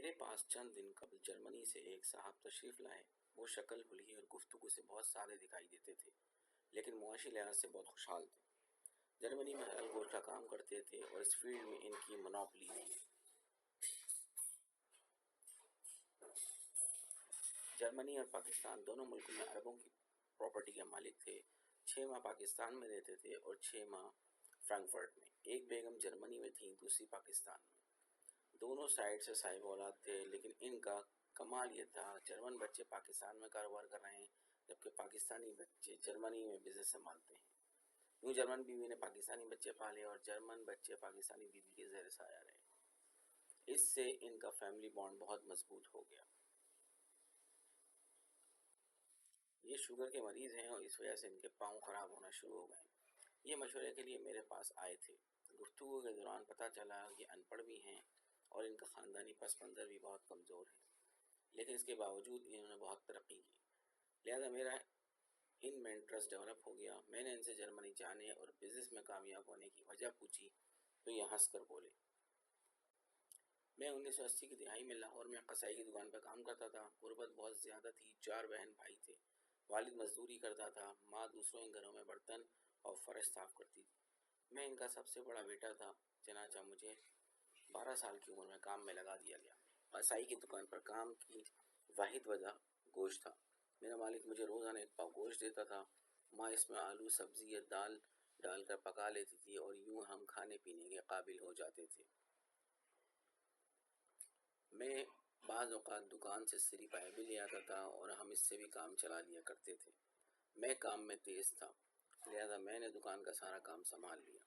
میرے پاس چند دن قبل جرمنی سے ایک صاحب تشریف لائے۔ وہ شکل کھلی اور گفتگو سے بہت سادے دکھائی دیتے تھے، لیکن معاشی لحاظ سے بہت خوشحال تھے۔ جرمنی میں حلال گوشت کا کام کرتے تھے اور اس فیلڈ میں ان کی منوپلی تھی۔ جرمنی اور پاکستان دونوں ملکوں میں اربوں کی پراپرٹی کے مالک تھے۔ 6 ماہ پاکستان میں رہتے تھے اور 6 ماہ فرینکفرٹ میں۔ ایک بیگم جرمنی میں تھیں، دوسری پاکستان میں۔ دونوں سائیڈ سے صاحب اولاد تھے، لیکن ان کا کمال یہ تھا جرمن بچے پاکستان میں کاروبار کر رہے ہیں، جبکہ پاکستانی بچے جرمنی میں بزنس سنبھالتے ہیں۔ یوں جرمن بیوی نے پاکستانی بچے پالے اور جرمن بچے پاکستانی بیوی کے زیر سایہ رہے۔ اس سے ان کا فیملی بانڈ بہت مضبوط ہو گیا۔ یہ شوگر کے مریض ہیں اور اس وجہ سے ان کے پاؤں خراب ہونا شروع ہو گئے۔ یہ مشورے کے لیے میرے پاس آئے تھے۔ گفتگو کے دوران پتہ چلا کہ ان پڑھ بھی ہیں اور ان کا خاندانی پس منظر بھی بہت کمزور ہے، لیکن اس کے باوجود انہوں نے بہت ترقی کی۔ لہذا میرا ان میں انٹرسٹ ڈیولپ ہو گیا۔ میں نے ان سے جرمنی جانے اور بزنس میں کامیاب ہونے کی وجہ پوچھی تو یہ ہنس کر بولے۔ میں 1980 کی دہائی میں لاہور میں قصائی کی دکان پہ کام کرتا تھا۔ غربت بہت زیادہ تھی، 4 بہن بھائی تھے۔ والد مزدوری کرتا تھا، ماں دوسروں کے گھروں میں برتن اور فرش صاف کرتی تھی۔ میں ان کا سب سے بڑا بیٹا تھا، چنانچہ مجھے 12 سال کی عمر میں کام میں لگا دیا گیا۔ قصائی کی دکان پر کام کی واحد وجہ گوشت تھا۔ میرا مالک مجھے روزانہ 1 پاؤ گوشت دیتا تھا۔ ماں اس میں آلو، سبزی یا دال ڈال کر پکا لیتی تھی اور یوں ہم کھانے پینے کے قابل ہو جاتے تھے۔ میں بعض اوقات دکان سے سری پائے بھی لے آتا تھا اور ہم اس سے بھی کام چلا لیا کرتے تھے۔ میں کام میں تیز تھا، لہذا میں نے دکان کا سارا کام سنبھال لیا،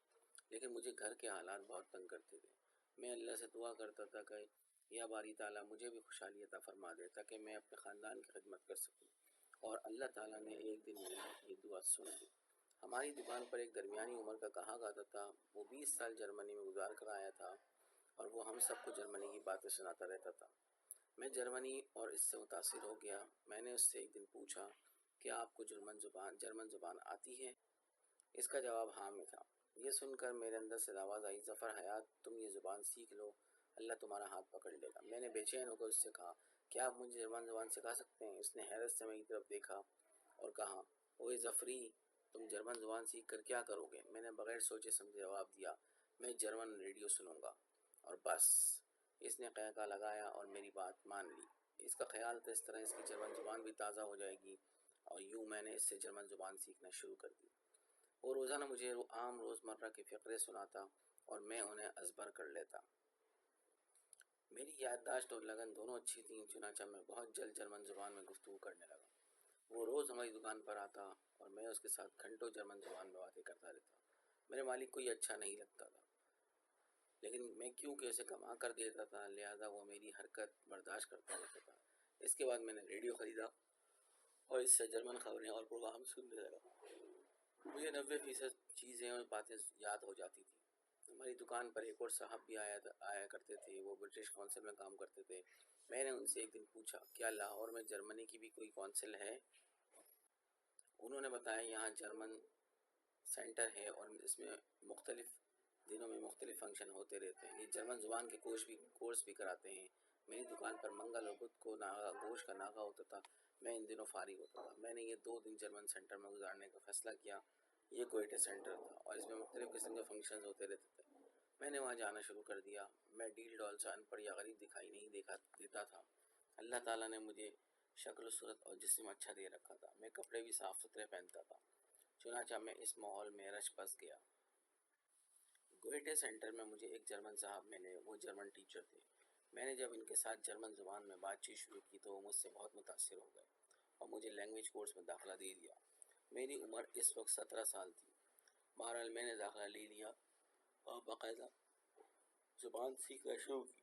لیکن مجھے گھر کے حالات بہت تنگ کرتے تھے۔ میں اللہ سے دعا کرتا تھا کہ یا باری تعالیٰ مجھے بھی خوشحالی عطا فرما دے تاکہ میں اپنے خاندان کی خدمت کر سکوں، اور اللہ تعالیٰ نے ایک دن میری یہ دعا سن لی۔ ہماری دکان پر ایک درمیانی عمر کا گاہک آتا تھا۔ وہ 20 سال جرمنی میں گزار کر آیا تھا اور وہ ہم سب کو جرمنی کی باتیں سناتا رہتا تھا۔ میں جرمنی اور اس سے متاثر ہو گیا۔ میں نے اس سے ایک دن پوچھا کہ آپ کو جرمن زبان آتی ہے؟ اس کا جواب ہاں میں تھا۔ یہ سن کر میرے اندر سے آواز آئی، ظفر حیات، تم یہ زبان سیکھ لو، اللہ تمہارا ہاتھ پکڑ لے گا۔ میں نے بے چین ہو کر اس سے کہا، کیا آپ مجھے جرمن زبان سکھا سکتے ہیں؟ اس نے حیرت سے میری طرف دیکھا اور کہا، اوئے ظفری، تم جرمن زبان سیکھ کر کیا کرو گے؟ میں نے بغیر سوچے سمجھے جواب دیا، میں جرمن ریڈیو سنوں گا، اور بس۔ اس نے قہقہ لگایا اور میری بات مان لی۔ اس کا خیال تھا اس طرح اس کی جرمن زبان بھی تازہ ہو جائے گی، اور یوں میں نے اس سے جرمن زبان سیکھنا شروع کر دی۔ وہ روزانہ مجھے عام روزمرہ کے فقرے سناتا اور میں انہیں ازبر کر لیتا۔ میری یادداشت اور لگن دونوں اچھی تھیں، چنانچہ میں بہت جلد جرمن زبان میں گفتگو کرنے لگا۔ وہ روز ہماری دکان پر آتا اور میں اس کے ساتھ گھنٹوں جرمن زبان میں باتیں کرتا رہتا۔ میرے مالک کو یہ اچھا نہیں لگتا تھا، لیکن میں کیونکہ اسے کما کر دیتا تھا، لہذا وہ میری حرکت برداشت کرتا رہتا تھا۔ اس کے بعد میں نے ریڈیو خریدا اور اس سے جرمن خبریں اور پروگرام سننے لگا۔ مجھے 90% چیزیں اور باتیں یاد ہو جاتی تھیں۔ ہماری دکان پر ایک اور صاحب بھی آیا کرتے تھے۔ وہ برٹش کونسل میں کام کرتے تھے۔ میں نے ان سے ایک دن پوچھا، کیا لاہور میں جرمنی کی بھی کوئی کونسل ہے؟ انہوں نے بتایا، یہاں جرمن سینٹر ہے اور اس میں مختلف دنوں میں مختلف فنکشن ہوتے رہتے ہیں۔ یہ جرمن زبان کے کورس بھی کراتے ہیں۔ میری دکان پر منگل اور بدھ کو گوشت کا ناغہ ہوتا تھا۔ میں ان دنوں فارغ ہوتا تھا۔ میں نے یہ 2 دن جرمن سینٹر میں گزارنے کا فیصلہ کیا۔ یہ گوئٹے سینٹر تھا اور اس میں مختلف قسم کے فنکشنز ہوتے رہتے تھے۔ میں نے وہاں جانا شروع کر دیا۔ میں ڈیل ڈال سے ان پڑھ یا غریب دکھائی نہیں دیتا تھا۔ اللہ تعالیٰ نے مجھے شکل و صورت اور جسم اچھا دے رکھا تھا۔ میں کپڑے بھی صاف ستھرے پہنتا تھا، چنانچہ میں اس ماحول میں رچ بس گیا۔ گوئٹے سینٹر میں مجھے ایک جرمن صاحب ملے۔ وہ جرمن ٹیچر تھے۔ میں نے جب ان کے ساتھ جرمن زبان میں بات چیت شروع کی تو وہ مجھ سے بہت متاثر ہو گئے اور مجھے لینگویج کورس میں داخلہ دے دیا۔ میری عمر اس وقت 17 سال تھی۔ بہرحال میں نے داخلہ لے لیا اور باقاعدہ زبان سیکھنا شروع کی۔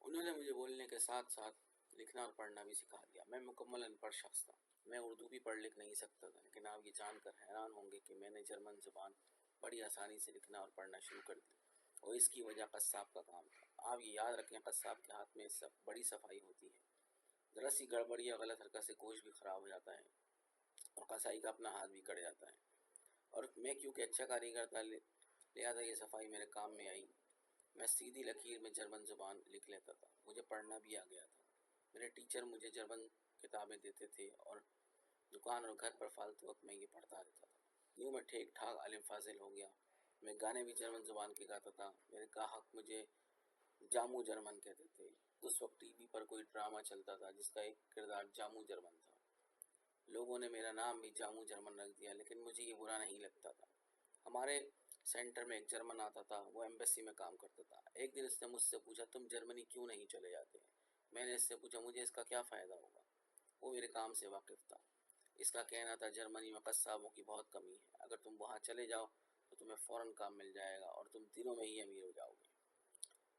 انہوں نے مجھے بولنے کے ساتھ ساتھ لکھنا اور پڑھنا بھی سکھا دیا۔ میں مکمل ان پڑھ شخص تھا۔ میں اردو بھی پڑھ لکھ نہیں سکتا تھا، لیکن آپ یہ جان کر حیران ہوں گے کہ میں نے جرمن زبان بڑی آسانی سے لکھنا اور پڑھنا شروع کر دی، اور اس کی وجہ قصاب کا کام تھا۔ آپ یہ یاد رکھیں، قصاب کے ہاتھ میں بڑی صفائی ہوتی ہے۔ ذرا سی گڑبڑ یا غلط حرکت سے گوشت بھی خراب ہو جاتا ہے اور قصائی کا اپنا ہاتھ بھی کٹ جاتا ہے، اور میں کیونکہ اچھا کاریگر تھا، لہذا یہ صفائی میرے کام میں آئی۔ میں سیدھی لکیر میں جرمن زبان لکھ لیتا تھا، مجھے پڑھنا بھی آ گیا تھا۔ میرے ٹیچر مجھے جرمن کتابیں دیتے تھے اور دکان اور گھر پر فالتو وقت میں یہ پڑھتا رہتا تھا۔ یوں میں ٹھیک ٹھاک عالم فاضل ہو گیا۔ میں گانے بھی جرمن زبان کے گاتا تھا۔ میرے گاہک مجھے جامو جرمن کہتے تھے۔ اس وقت ٹی وی پر کوئی ڈرامہ چلتا تھا جس کا ایک کردار جامو جرمن تھا۔ لوگوں نے میرا نام بھی جامو جرمن رکھ دیا، لیکن مجھے یہ برا نہیں لگتا تھا۔ ہمارے سینٹر میں ایک جرمن آتا تھا، وہ ایمبیسی میں کام کرتا تھا۔ ایک دن اس نے مجھ سے پوچھا، تم جرمنی کیوں نہیں چلے جاتے؟ میں نے اس سے پوچھا، مجھے اس کا کیا فائدہ ہوگا؟ وہ میرے کام سے واقف تھا۔ اس کا کہنا تھا، جرمنی میں قصابوں کی بہت کمی ہے، اگر تم وہاں چلے جاؤ تو تمہیں فوراً کام مل جائے گا اور تم دنوں میں ہی امیر ہو جاؤ گے۔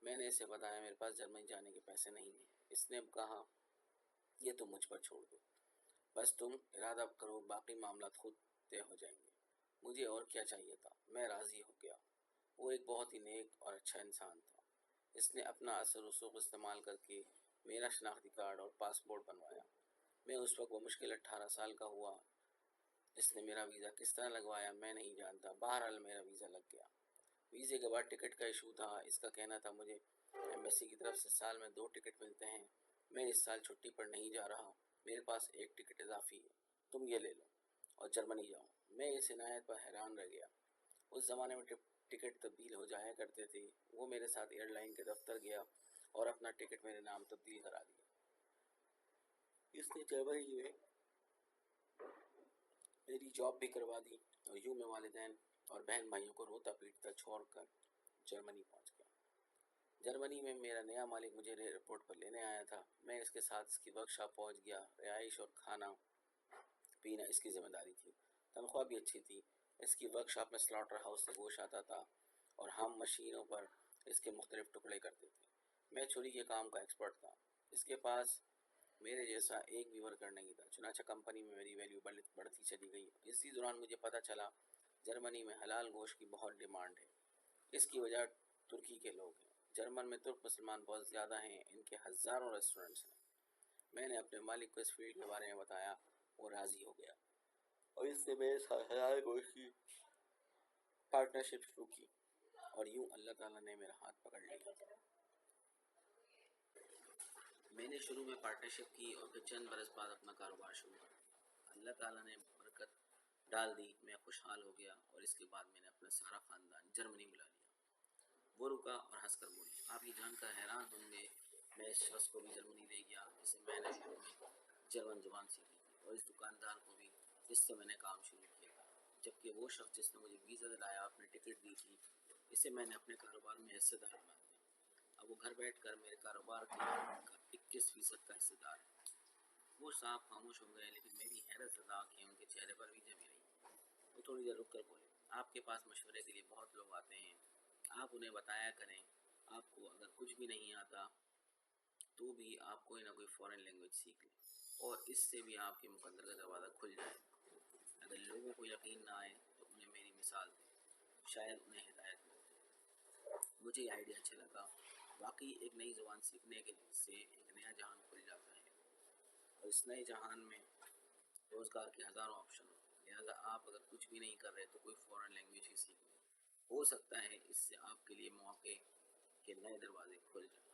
میں نے اسے بتایا میرے پاس جرمنی جانے کے پیسے نہیں ہیں۔ اس نے کہا، یہ تم مجھ پر چھوڑ دو، بس تم ارادہ کرو، باقی معاملات خود طے ہو جائیں گے۔ مجھے اور کیا چاہیے تھا، میں راضی ہو گیا۔ وہ ایک بہت ہی نیک اور اچھا انسان تھا۔ اس نے اپنا اثر رسوخ استعمال کر کے میرا شناختی کارڈ اور پاسپورٹ بنوایا۔ میں اس وقت بمشکل 18 سال کا ہوا۔ اس نے میرا ویزا کس طرح لگوایا میں نہیں جانتا، بہرحال میرا ویزا لگ گیا۔ ویزے کے بعد ٹکٹ کا ایشو تھا۔ اس کا کہنا تھا، مجھے ایمبیسی کی طرف سے سال میں 2 ٹکٹ ملتے ہیں، میں اس سال چھٹی پر نہیں جا رہا، میرے پاس ایک ٹکٹ اضافی ہے، تم یہ لے لو اور جرمنی جاؤ۔ میں اس عنایت پر حیران رہ گیا۔ اس زمانے میں ٹکٹ تبدیل ہو جایا کرتے تھے۔ وہ میرے ساتھ ایئر لائن کے دفتر گیا اور اپنا ٹکٹ میرے نام تبدیل کرا دیا۔ اس نے جرمنی میں میری جاب بھی کروا دی اور یوں میں والدین اور بہن بھائیوں کو روتا پیٹتا چھوڑ کر جرمنی پہنچ گیا۔ جرمنی میں میرا نیا مالک مجھے ایئرپورٹ پر لینے آیا تھا۔ میں اس کے ساتھ اس کی ورکشاپ پہنچ گیا۔ رہائش اور کھانا پینا اس کی ذمہ داری تھی۔ تنخواہ بھی اچھی تھی۔ اس کی ورکشاپ میں سلاٹر ہاؤس سے گوشت آتا تھا اور ہم مشینوں پر اس کے مختلف ٹکڑے کرتے تھے۔ میں چھری کے کام کا ایکسپرٹ تھا۔ اس کے پاس میرے جیسا ایک بھی ورکر نہیں تھا۔ چنانچہ کمپنی میں میری ویلیو بڑھتی چلی گئی۔ اسی دوران مجھے پتہ چلا جرمنی میں حلال گوشت کی بہت ڈیمانڈ ہے۔ اس کی وجہ ترکی کے لوگ ہیں۔ جرمن میں ترک مسلمان بہت زیادہ ہیں، ان کے ہزاروں ریسٹورنٹس ہیں۔ میں نے اپنے مالک کو اس فیلڈ کے بارے میں بتایا، وہ راضی ہو گیا اور اس سے میرے ساتھ حلال گوشت کی پارٹنرشپ شروع کی، اور یوں اللہ تعالیٰ نے میرا ہاتھ پکڑ لیا۔ میں نے شروع میں پارٹنرشپ کی اور پھر چند برس بعد اپنا کاروبار شروع کر دیا۔ اللہ تعالیٰ نے برکت ڈال دی، میں خوشحال ہو گیا اور اس کے بعد میں نے اپنا سارا خاندان جرمنی بلا لیا۔ وہ رکا اور ہنس کر بولی، آپ یہ جان کر حیران ہوں گے میں اس شخص کو بھی جرمنی لے گیا جسے میں نے شروع میں جرمن زبان سیکھی تھی، اور اس دکاندار کو بھی جس سے میں نے کام شروع کیا تھا، جبکہ وہ شخص جس نے مجھے ویزا دلایا، اپنے ٹکٹ دی تھی، اسے میں نے اپنے کاروبار میں حصہ دار بنا دیا۔ اب وہ گھر بیٹھ کر میرے کاروبار کے 21% کا حصہ دار ہے۔ وہ صاحب خاموش ہو گئے، لیکن میری حیرت زدہ آنکھیں ان کے چہرے پر بھی جمی رہی۔ وہ تھوڑی دیر رک کر بولے، آپ کے پاس مشورے کے لیے بہت لوگ آتے ہیں، آپ انہیں بتایا کریں، آپ کو اگر کچھ بھی نہیں آتا تو بھی آپ کوئی نہ کوئی فورن لینگویج سیکھ لیں، اور اس سے بھی آپ کے مقدر کا دروازہ کھل جائے گا۔ اگر لوگوں کو یقین نہ آئے تو انہیں میری مثال دیں، شاید انہیں ہدایت مل جائے۔ مجھے یہ آئیڈیا اچھا لگا۔ واقعی ایک نئی زبان سیکھنے کے سے ایک نیا جہان کھل جاتا ہے، اور اس نئے جہان میں روزگار کے ہزاروں آپشن ہوتے ہیں۔ لہٰذا آپ اگر کچھ بھی نہیں کر رہے تو کوئی فورن لینگویج ہی سیکھ لیں، ہو سکتا ہے اس سے آپ کے لیے مواقع کے نئے دروازے کھل جائیں۔